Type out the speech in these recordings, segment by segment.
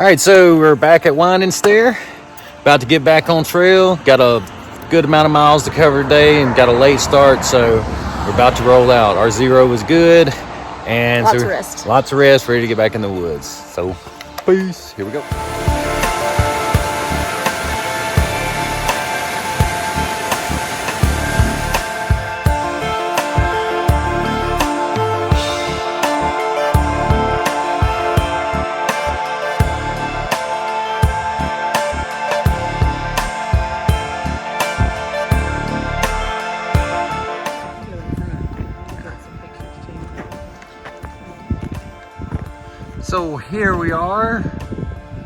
All right, so we're back at Winding Stair, about to get back on trail. Got a good amount of miles to cover today and got a late start, so we're about to roll out. Our zero was good, and lots of rest, ready to get back in the woods. So, peace. Here we go. So here we are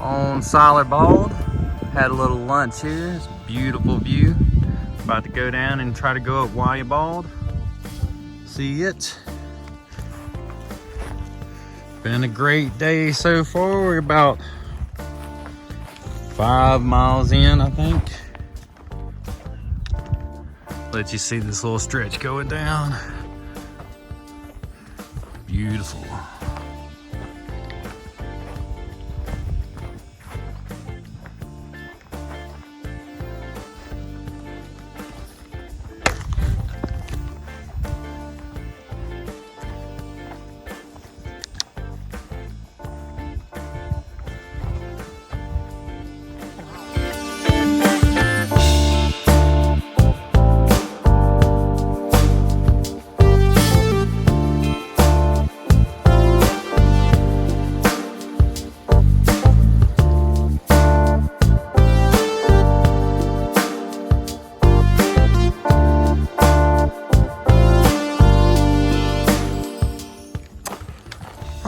on Solid Bald. Had a little lunch here. It's a beautiful view. About to go down and try to go up Bald. See it. Been a great day so far. We're about 5 miles in, I think. Let you see this little stretch going down. Beautiful.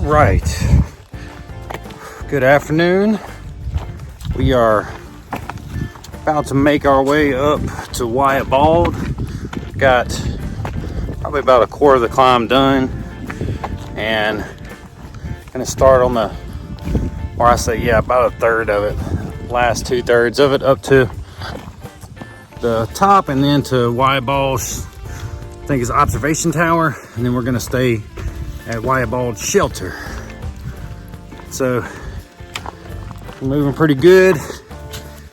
Right. Good afternoon. We are about to make our way up to Wyatt Bald. Got probably about a quarter of the climb done, and gonna start on the, or I say, yeah, about a third of it. Last 2/3 of it up to the top, and then to Wyatt Bald. I think it's observation tower, and then we're gonna stay at Wyatt Bald shelter. So we're moving pretty good.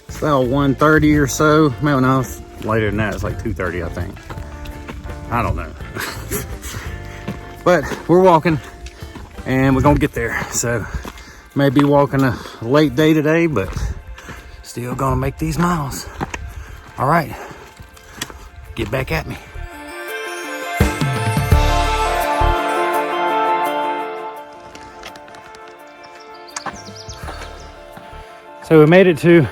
It's about 1:30 or so. No, it's later than that. It's like 2:30, I think. I don't know. But we're walking and we're gonna get there. So maybe walking a late day today, but still gonna make these miles. All right, get back at me. So we made it to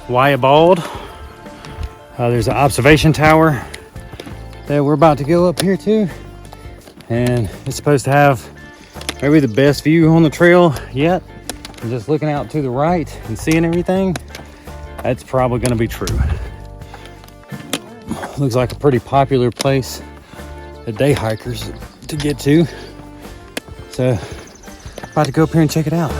Wyatt Bald. There's an observation tower that we're about to go up here to, and it's supposed to have maybe the best view on the trail yet. And just looking out to the right and seeing everything, that's probably going to be true. Looks like a pretty popular place for day hikers to get to. So about to go up here and check it out.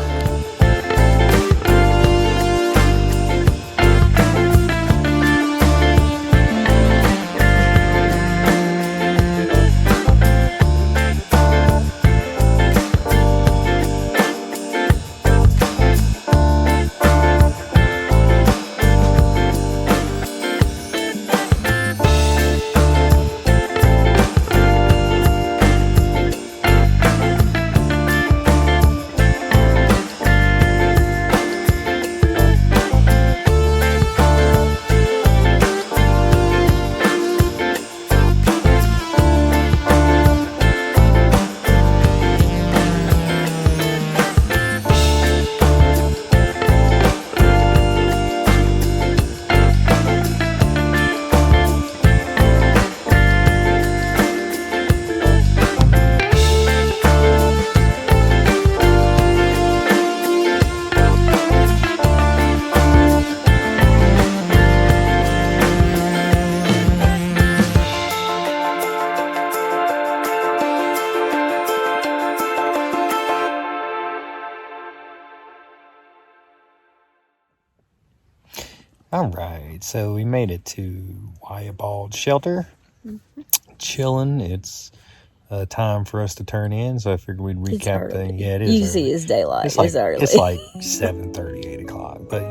All right, so we made it to Wyatt Bald shelter. Chilling. It's time for us to turn in, so I figured we'd recap the. Yeah, it is. Usually it's daylight. It's early. It's like 7:30, 8 o'clock, but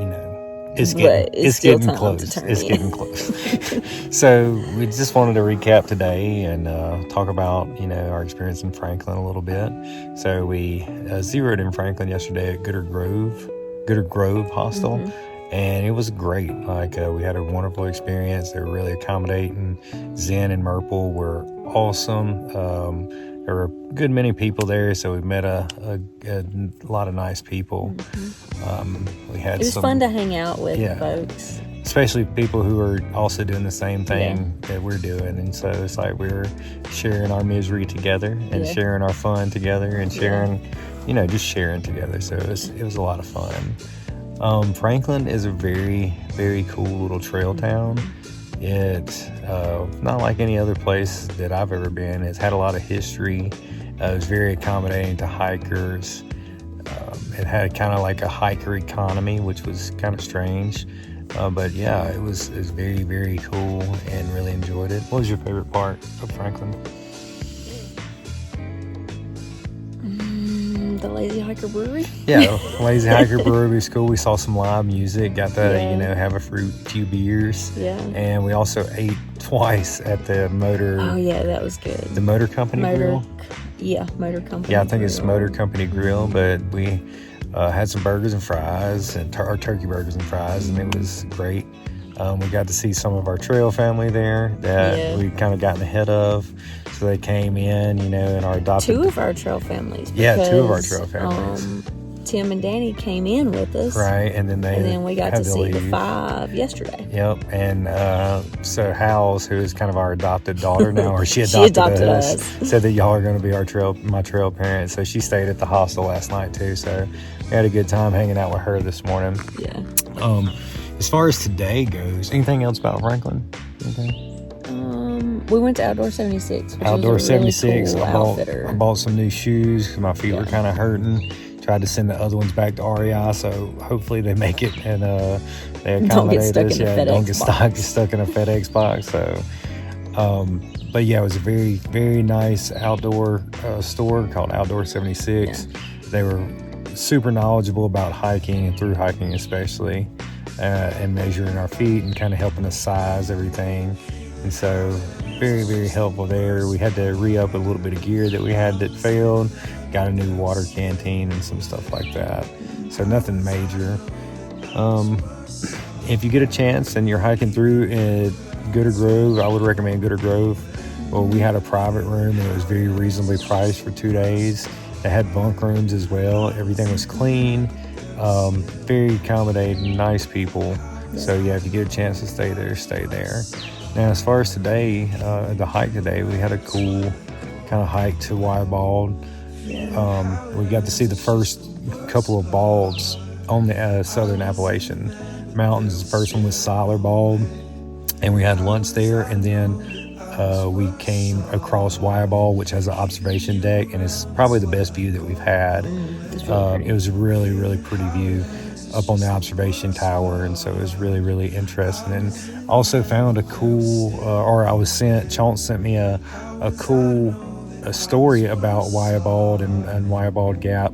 it's still getting time close. To turn it's in. getting close. So we just wanted to recap today and talk about our experience in Franklin a little bit. So we zeroed in Franklin yesterday at Gooder Grove Hostel. Mm-hmm. And it was great. We had a wonderful experience. They were really accommodating. Zen and Myrtle were awesome. There were a good many people there, so we met a lot of nice people. Mm-hmm. It was fun to hang out with folks. Especially people who are also doing the same thing that we're doing. And so it's like we were sharing our misery together and sharing our fun together and sharing, just sharing together. So it was a lot of fun. Franklin is a very, very cool little trail town. It's not like any other place that I've ever been. It's had a lot of history. It was very accommodating to hikers. It had kind of like a hiker economy, which was kind of strange. But yeah, it was very, very cool and really enjoyed it. What was your favorite part of Franklin? The Lazy Hiker Brewery. Yeah, Lazy Hiker Brewery was cool. We saw some live music, got to have a few beers. Yeah, and we also ate twice at the motor. Oh yeah, that was good. The Motor Company Grill. Yeah, Motor Company. Yeah, I think it's Motor Company Grill, but we had some burgers and fries, and our turkey burgers and fries, and it was great. We got to see some of our trail family there that we kind of gotten ahead of. So they came in, and our adopted... Two of our trail families. Yeah, two of our trail families. Tim and Danny came in with us. Right, and then we got to see the 5 yesterday. Yep, and so Howes, who is kind of our adopted daughter now, or she adopted us, said that y'all are going to be my trail parents. So she stayed at the hostel last night too. So we had a good time hanging out with her this morning. Yeah. As far as today goes, anything else about Franklin? Anything? We went to Outdoor 76. Outdoor 76. Really cool I bought some new shoes because my feet were kind of hurting. Tried to send the other ones back to REI, so hopefully they make it and they accommodate us. Don't get stuck in a FedEx box. So, but yeah, it was a very, very nice outdoor store called Outdoor 76. Yeah. They were super knowledgeable about hiking and through hiking especially, and measuring our feet and kind of helping us size everything. And so very, very helpful there. We had to re-up a little bit of gear that we had that failed. Got a new water canteen and some stuff like that. So nothing major. If you get a chance and you're hiking through at Gooder Grove, I would recommend Gooder Grove. Well, we had a private room and it was very reasonably priced for 2 days. They had bunk rooms as well. Everything was clean, very accommodating, nice people. So yeah, if you get a chance to stay there, stay there. Now, as far as today, the hike today, we had a cool kind of hike to Wyabald. We got to see the first couple of balds on the southern Appalachian Mountains. The first one was Siler Bald, and we had lunch there, and then we came across Wyabald, which has an observation deck, and it's probably the best view that we've had. It was a really, really pretty view up on the observation tower, and so it was really, really interesting. And also found a cool, Chauncey sent me a cool story about Wyabald and Wyabald Gap.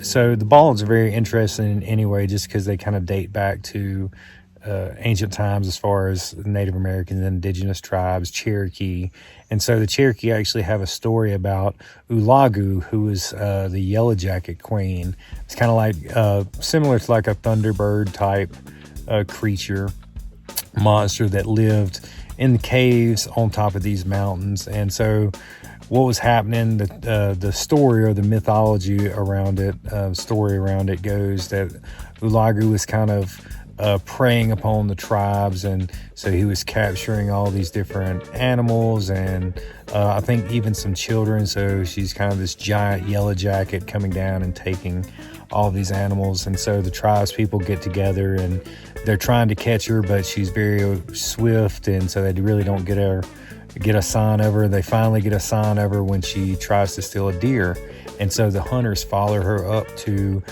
So the balds are very interesting anyway, just because they kind of date back to ancient times as far as Native Americans and indigenous tribes, Cherokee. And so the Cherokee actually have a story about Ulagu, who was the Yellow Jacket Queen. It's kind of like similar to like a Thunderbird type creature, monster that lived in the caves on top of these mountains. And so what was happening, the story or the mythology around it, goes that Ulagu was kind of preying upon the tribes, and so he was capturing all these different animals, and I think even some children. So she's kind of this giant yellow jacket coming down and taking all these animals. And so the tribes people get together and they're trying to catch her, but she's very swift, and so they really don't get a sign of her. They finally get a sign of her when she tries to steal a deer, and so the hunters follow her up to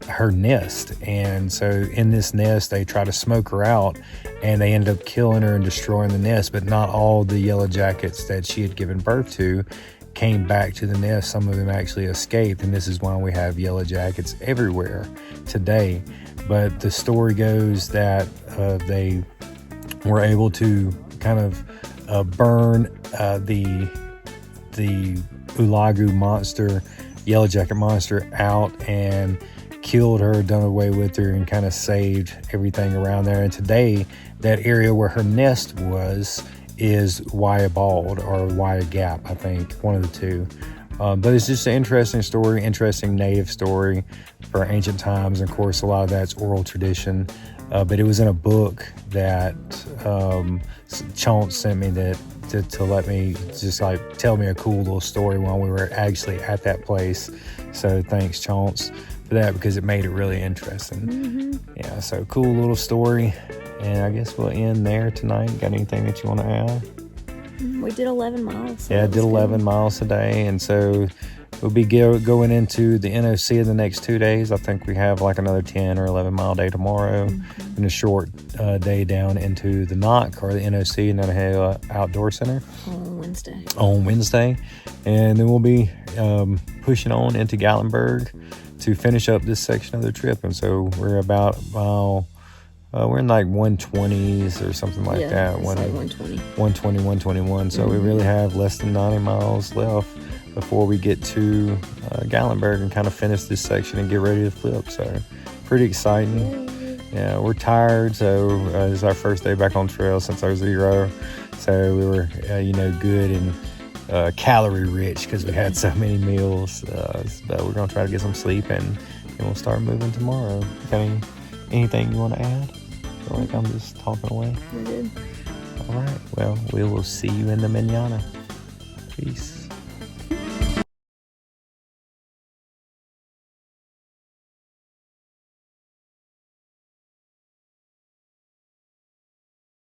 her nest. And so in this nest they try to smoke her out, and they ended up killing her and destroying the nest. But not all the yellow jackets that she had given birth to came back to the nest. Some of them actually escaped, and this is why we have yellow jackets everywhere today. But the story goes that they were able to kind of burn the Ulagu monster, yellow jacket monster, out and killed her, done away with her, and kind of saved everything around there. And today, that area where her nest was is Waya Bald or Waya Gap, I think, one of the two. But it's just an interesting story, interesting native story for ancient times. And of course, a lot of that's oral tradition. But it was in a book that Chauncey sent me to let me just like tell me a cool little story while we were actually at that place. So thanks, Chauncey, for that, because it made it really interesting. Mm-hmm. Yeah, so cool little story. And I guess we'll end there tonight. Got anything that you want to add? We did 11 miles. So yeah, I did 11 miles today. And so we'll be going into the NOC in the next 2 days. I think we have like another 10 or 11 mile day tomorrow, and a short day down into the NOC or the NOC and then Outdoor Center on Wednesday. And then we'll be pushing on into Gatlinburg to finish up this section of the trip. And so we're about we're in like 120s or something like that. It's like 120. 120, 121. So we really have less than 90 miles left before we get to Gatlinburg and kind of finish this section and get ready to flip. So pretty exciting. Yeah, we're tired. So this is our first day back on trail since our 0. So we were, good and calorie rich because we had so many meals. But we're going to try to get some sleep and we'll start moving tomorrow. Anything you want to add? I feel like I'm just talking away. We're good. All right. Well, we will see you in the manana. Peace.